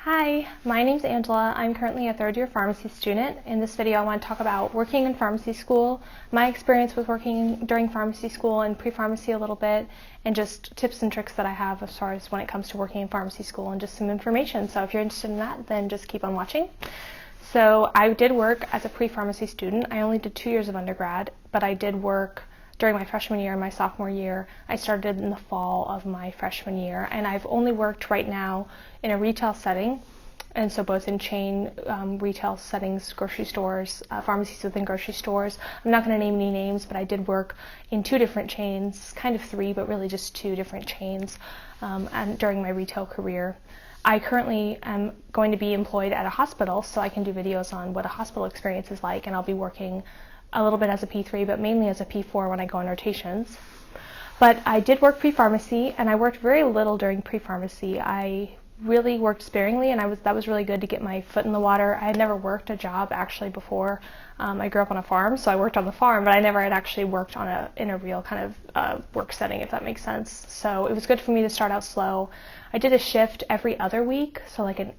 Hi, my name's Angela. I'm currently a third-year pharmacy student. In this video, I want to talk about working in pharmacy school, my experience with working during pharmacy school and pre-pharmacy a little bit, and just tips and tricks that I have as far as when it comes to working in pharmacy school and just some information. So if you're interested in that, then just keep on watching. So I did work as a pre-pharmacy student. I only did 2 years of undergrad, but I did work during my freshman year and my sophomore year. I started in the fall of my freshman year, and I've only worked right now in a retail setting, and so both in chain retail settings, grocery stores, pharmacies within grocery stores. I'm not going to name any names, but I did work in 2 different chains, kind of 3, but really just 2 different chains and during my retail career. I currently am going to be employed at a hospital, so I can do videos on what a hospital experience is like, and I'll be working a little bit as a P3, but mainly as a P4 when I go on rotations. But I did work pre-pharmacy, and I worked very little during pre-pharmacy. I really worked sparingly, and that was really good to get my foot in the water. I had never worked a job actually before. I grew up on a farm, so I worked on the farm, but I never had actually worked in a real kind of work setting, if that makes sense. So it was good for me to start out slow. I did a shift every other week, so like a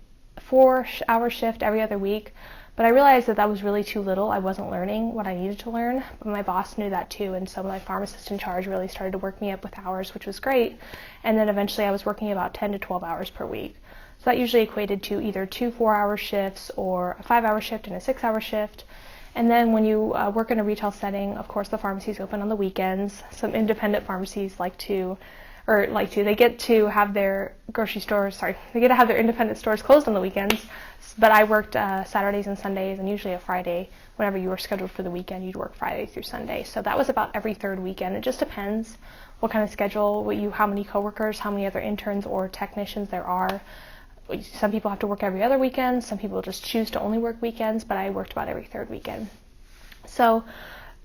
4-hour shift every other week. But I realized that was really too little. I wasn't learning what I needed to learn, but my boss knew that too, and so my pharmacist in charge really started to work me up with hours, which was great. And then eventually I was working about 10 to 12 hours per week. So that usually equated to either 2 4-hour shifts or a 5-hour shift and a 6-hour shift. And then when you work in a retail setting, of course the pharmacy's open on the weekends. Some independent pharmacies they get to have their they get to have their independent stores closed on the weekends, but I worked Saturdays and Sundays, and usually a Friday. Whenever you were scheduled for the weekend, you'd work Friday through Sunday. So that was about every 3rd weekend. It just depends what kind of schedule, how many coworkers, how many other interns or technicians there are. Some people have to work every other weekend, some people just choose to only work weekends, but I worked about every 3rd weekend. So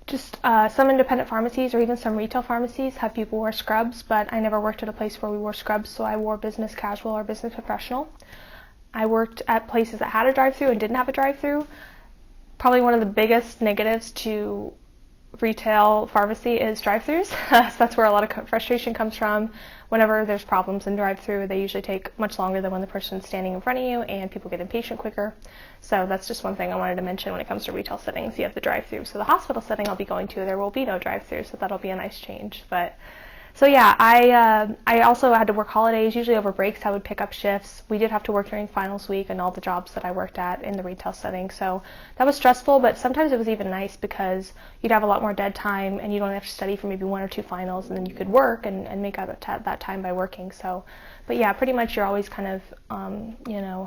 just some independent pharmacies or even some retail pharmacies have people wear scrubs, but I never worked at a place where we wore scrubs, so I wore business casual or business professional. I worked at places that had a drive-thru and didn't have a drive-thru. Probably one of the biggest negatives to retail pharmacy is drive-thrus. So that's where a lot of frustration comes from. Whenever there's problems in drive-thru, they usually take much longer than when the person's standing in front of you, and people get impatient quicker. So that's just one thing I wanted to mention when it comes to retail settings. You have the drive-thru. So the hospital setting I'll be going to, there will be no drive-thru, so that'll be a nice change. So yeah, I also had to work holidays. Usually over breaks I would pick up shifts. We did have to work during finals week and all the jobs that I worked at in the retail setting. So that was stressful, but sometimes it was even nice because you'd have a lot more dead time and you don't have to study for maybe 1 or 2 finals, and then you could work and make out that time by working. So, but yeah, pretty much you're always kind of,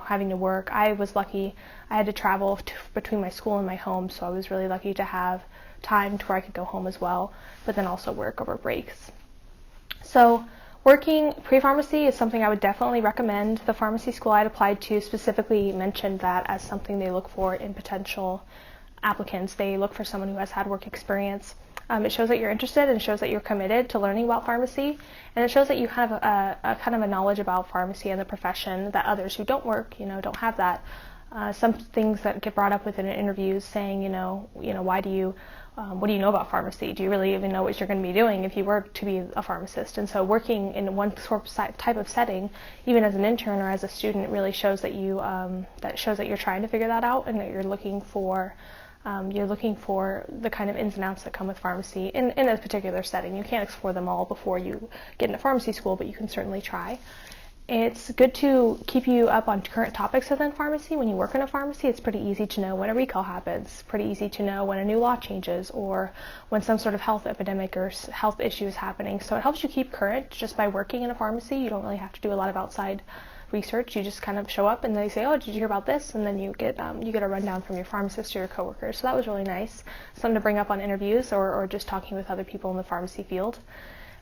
having to work. I was lucky. I had to travel between my school and my home, so I was really lucky to have time to where I could go home as well, but then also work over breaks. So working pre-pharmacy is something I would definitely recommend. The pharmacy school I'd applied to specifically mentioned that as something they look for in potential applicants. They look for someone who has had work experience. It shows that you're interested and shows that you're committed to learning about pharmacy, and it shows that you have a knowledge about pharmacy and the profession that others who don't work, don't have that. Some things that get brought up within interviews saying, what do you know about pharmacy? Do you really even know what you're going to be doing if you were to be a pharmacist? And so working in one type of setting, even as an intern or as a student, really shows that you're trying to figure that out, and that you're looking for the kind of ins and outs that come with pharmacy in a particular setting. You can't explore them all before you get into pharmacy school, but you can certainly try. It's good to keep you up on current topics within pharmacy. When you work in a pharmacy, it's pretty easy to know when a recall happens, pretty easy to know when a new law changes, or when some sort of health epidemic or health issue is happening. So it helps you keep current just by working in a pharmacy. You don't really have to do a lot of outside research. You just kind of show up and they say, oh, did you hear about this? And then you get a rundown from your pharmacist or your coworkers. So that was really nice. Something to bring up on interviews or just talking with other people in the pharmacy field.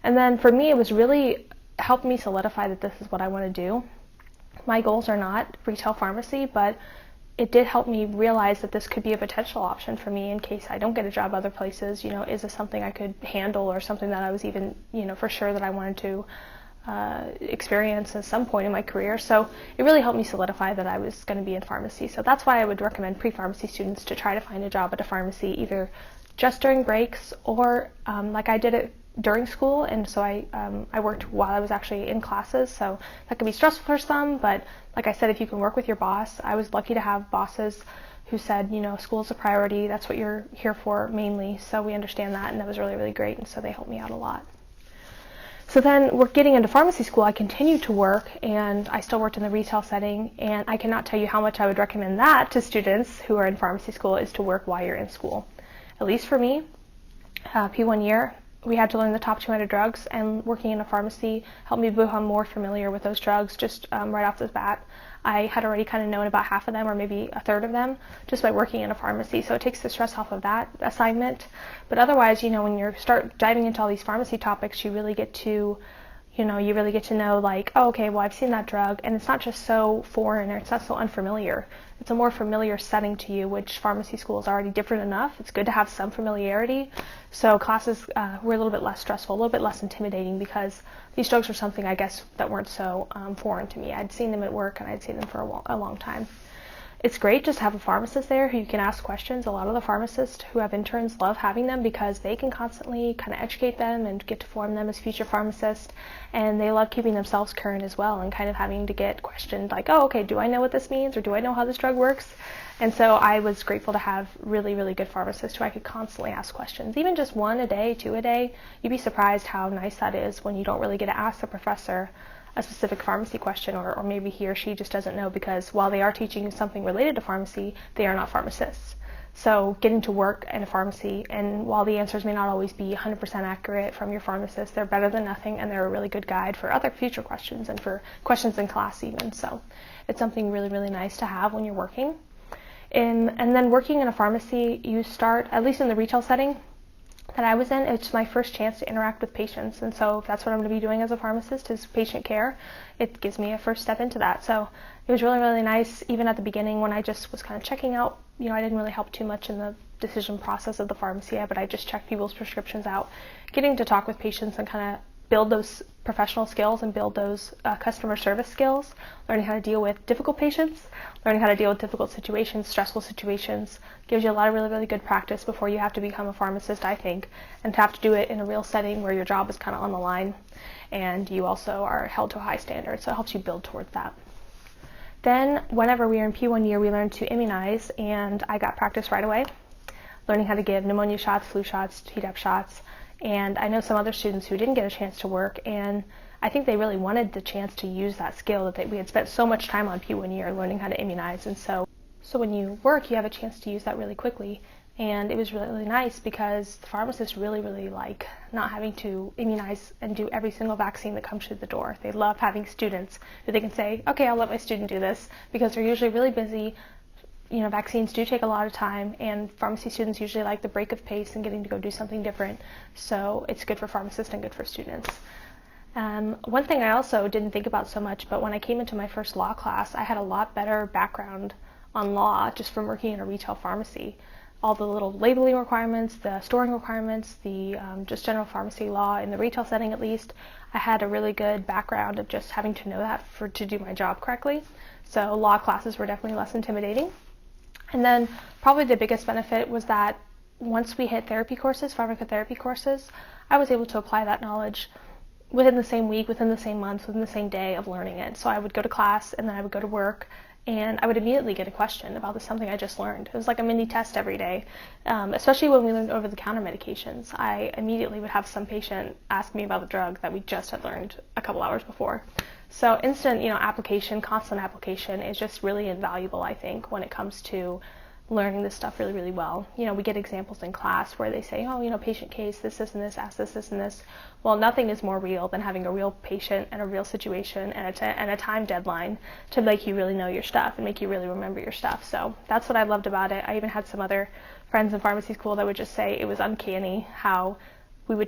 And then for me, it was really helped me solidify that this is what I want to do. My goals are not retail pharmacy, but it did help me realize that this could be a potential option for me in case I don't get a job other places. Is this something I could handle, or something that I was even, for sure that I wanted to experience at some point in my career? So it really helped me solidify that I was going to be in pharmacy. So that's why I would recommend pre-pharmacy students to try to find a job at a pharmacy, either just during breaks or like I did it during school, and so I worked while I was actually in classes, so that could be stressful for some, but like I said, if you can work with your boss, I was lucky to have bosses who said, school's a priority, that's what you're here for mainly, so we understand that, and that was really, really great, and so they helped me out a lot. So then we're getting into pharmacy school, I continued to work, and I still worked in the retail setting, and I cannot tell you how much I would recommend that to students who are in pharmacy school, is to work while you're in school. At least for me, P1 year, we had to learn the top 200 drugs, and working in a pharmacy helped me become more familiar with those drugs just right off the bat. I had already kind of known about half of them, or maybe a third of them, just by working in a pharmacy, so it takes the stress off of that assignment. But otherwise, when you start diving into all these pharmacy topics, you really get to know, like, oh, okay, well, I've seen that drug, and it's not just so foreign, or it's not so unfamiliar. It's a more familiar setting to you, which pharmacy school is already different enough. It's good to have some familiarity. So classes were a little bit less stressful, a little bit less intimidating, because these drugs were something, I guess, that weren't so foreign to me. I'd seen them at work, and I'd seen them for a long time. It's great just to have a pharmacist there who you can ask questions. A lot of the pharmacists who have interns love having them because they can constantly kind of educate them and get to form them as future pharmacists, and they love keeping themselves current as well and kind of having to get questioned like, oh, okay, do I know what this means, or do I know how this drug works? And so I was grateful to have really, really good pharmacists who I could constantly ask questions. Even just one a day, two a day, you'd be surprised how nice that is when you don't really get to ask the professor a specific pharmacy question, or maybe he or she just doesn't know, because while they are teaching you something related to pharmacy, they are not pharmacists. So getting to work in a pharmacy, and while the answers may not always be 100% accurate from your pharmacist, they're better than nothing, and they're a really good guide for other future questions and for questions in class even. So it's something really, really nice to have when you're working. And then working in a pharmacy, you start, at least in the retail setting that I was in, it's my first chance to interact with patients, and so if that's what I'm going to be doing as a pharmacist, is patient care, it gives me a first step into that. So it was really, really nice, even at the beginning when I just was kind of checking out, I didn't really help too much in the decision process of the pharmacy, but I just checked people's prescriptions out, getting to talk with patients and kind of build those professional skills and build those customer service skills, learning how to deal with difficult patients, learning how to deal with difficult situations, stressful situations, gives you a lot of really, really good practice before you have to become a pharmacist, I think, and to have to do it in a real setting where your job is kind of on the line, and you also are held to a high standard, so it helps you build towards that. Then, whenever we were in P1 year, we learned to immunize, and I got practice right away, learning how to give pneumonia shots, flu shots, Tdap shots. And I know some other students who didn't get a chance to work, and I think they really wanted the chance to use that skill that we had spent so much time on P1 year learning how to immunize. And so when you work, you have a chance to use that really quickly. And it was really, really nice because the pharmacists really, really like not having to immunize and do every single vaccine that comes through the door. They love having students who they can say, okay, I'll let my student do this, because they're usually really busy. Vaccines do take a lot of time, and pharmacy students usually like the break of pace and getting to go do something different. So it's good for pharmacists and good for students. One thing I also didn't think about so much, but when I came into my first law class, I had a lot better background on law just from working in a retail pharmacy. All the little labeling requirements, the storing requirements, the just general pharmacy law in the retail setting at least, I had a really good background of just having to know that to do my job correctly. So law classes were definitely less intimidating. And then probably the biggest benefit was that once we hit therapy courses, pharmacotherapy courses, I was able to apply that knowledge within the same week, within the same month, within the same day of learning it. So I would go to class, and then I would go to work, and I would immediately get a question about something I just learned. It was like a mini test every day, especially when we learned over-the-counter medications. I immediately would have some patient ask me about the drug that we just had learned a couple hours before. So instant, application, constant application is just really invaluable, I think, when it comes to learning this stuff really, really well. We get examples in class where they say, oh, patient case, this, and this, ask this, and this. Well, nothing is more real than having a real patient and a real situation and a time deadline to make you really know your stuff and make you really remember your stuff. So that's what I loved about it. I even had some other friends in pharmacy school that would just say it was uncanny how we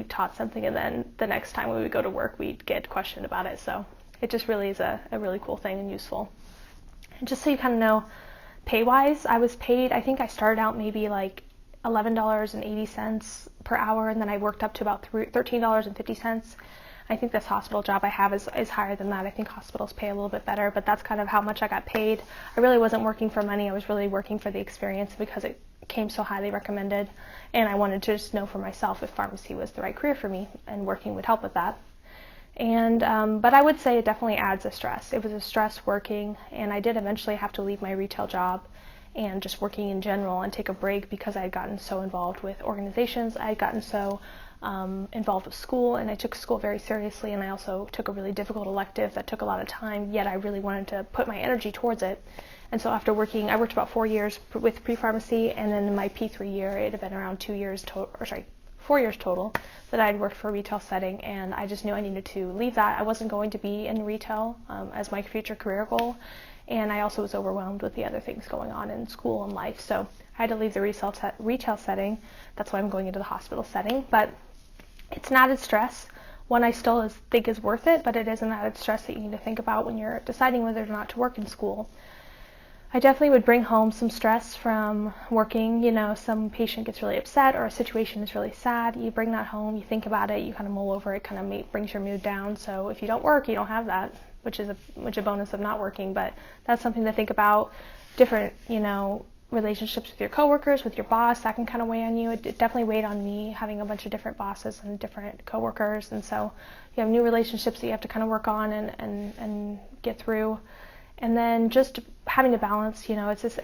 taught something, and then the next time we would go to work, we'd get questioned about it. So it just really is a really cool thing and useful. And just so you kind of know, pay-wise, I was paid, I think I started out maybe like $11.80 per hour, and then I worked up to about $13.50. I think this hospital job I have is higher than that. I think hospitals pay a little bit better, but that's kind of how much I got paid. I really wasn't working for money. I was really working for the experience because it came so highly recommended, and I wanted to just know for myself if pharmacy was the right career for me, and working would help with that. And but I would say it definitely adds a stress. It was a stress working, and I did eventually have to leave my retail job and just working in general and take a break because I had gotten so involved with organizations. I had gotten so involved with school, and I took school very seriously, and I also took a really difficult elective that took a lot of time, yet I really wanted to put my energy towards it. And so after working, I worked about 4 years with pre-pharmacy, and then in my P3 year, it had been around 2 years total, or sorry, 4 years total that I'd worked for a retail setting, and I just knew I needed to leave that. I wasn't going to be in retail as my future career goal, and I also was overwhelmed with the other things going on in school and life, so I had to leave the retail setting. That's why I'm going into the hospital setting, but it's an added stress. One I still think is worth it, but it is an added stress that you need to think about when you're deciding whether or not to work in school. I definitely would bring home some stress from working. You know, some patient gets really upset or a situation is really sad. You bring that home, you think about it, you kind of mull over it, kind of brings your mood down. So if you don't work, you don't have that, which is a bonus of not working. But that's something to think about. Different, you know, relationships with your coworkers, with your boss, that can kind of weigh on you. It definitely weighed on me, having a bunch of different bosses and different coworkers. And so you have new relationships that you have to kind of work on and get through. And then just having to balance, you know, it's this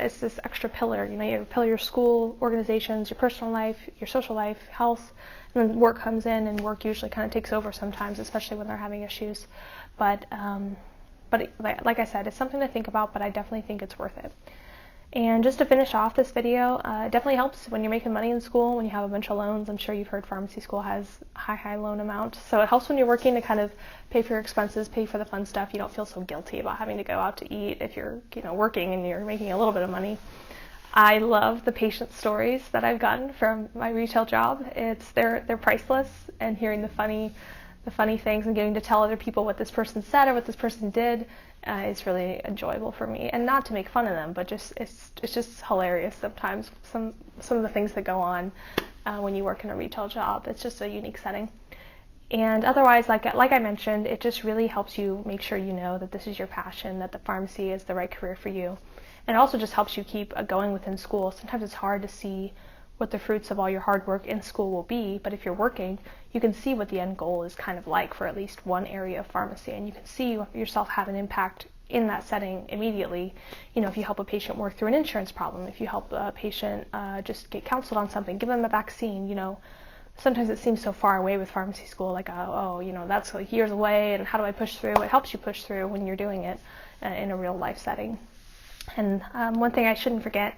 extra pillar. You know, you have a pillar: your school, organizations, your personal life, your social life, health, and then work comes in, and work usually kind of takes over sometimes, especially when they're having issues. But like I said, it's something to think about, but I definitely think it's worth it. And just to finish off this video, it definitely helps when you're making money in school, when you have a bunch of loans. I'm sure you've heard pharmacy school has high loan amount. So it helps when you're working to kind of pay for your expenses, pay for the fun stuff. You don't feel so guilty about having to go out to eat if you're, you know, working and you're making a little bit of money. I love the patient stories that I've gotten from my retail job. They're priceless, and hearing the funny things and getting to tell other people what this person said or what this person did is really enjoyable for me. And not to make fun of them, but just it's just hilarious sometimes, some of the things that go on when you work in a retail job. It's just a unique setting. And otherwise, like I mentioned, it just really helps you make sure you know that this is your passion, that the pharmacy is the right career for you. And it also just helps you keep going within school. Sometimes it's hard to see what the fruits of all your hard work in school will be, but if you're working, you can see what the end goal is kind of like for at least one area of pharmacy, and you can see yourself have an impact in that setting immediately. You know, if you help a patient work through an insurance problem, if you help a patient just get counseled on something, give them a vaccine, you know, sometimes it seems so far away with pharmacy school, like, oh, you know, that's like years away, and how do I push through? It helps you push through when you're doing it in a real life setting. And one thing I shouldn't forget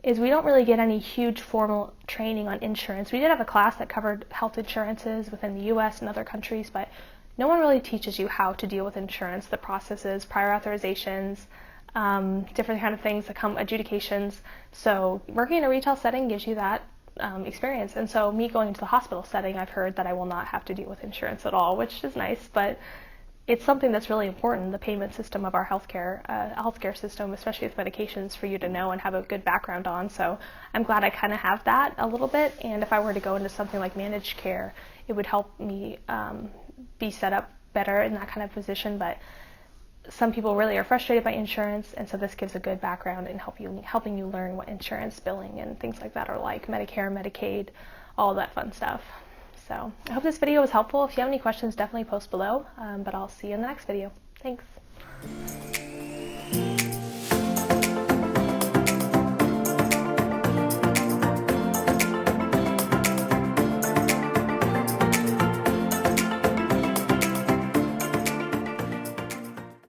is we don't really get any huge formal training on insurance. We did have a class that covered health insurances within the US and other countries, but no one really teaches you how to deal with insurance, the processes, prior authorizations, different kind of things that come, adjudications. So working in a retail setting gives you that experience. And so me going into the hospital setting, I've heard that I will not have to deal with insurance at all, which is nice, but it's something that's really important, the payment system of our healthcare system, especially with medications, for you to know and have a good background on. So I'm glad I kind of have that a little bit. And if I were to go into something like managed care, it would help me be set up better in that kind of position. But some people really are frustrated by insurance, and so this gives a good background in helping you learn what insurance billing and things like that are like, Medicare, Medicaid, all that fun stuff. So I hope this video was helpful. If you have any questions, definitely post below, but I'll see you in the next video. Thanks.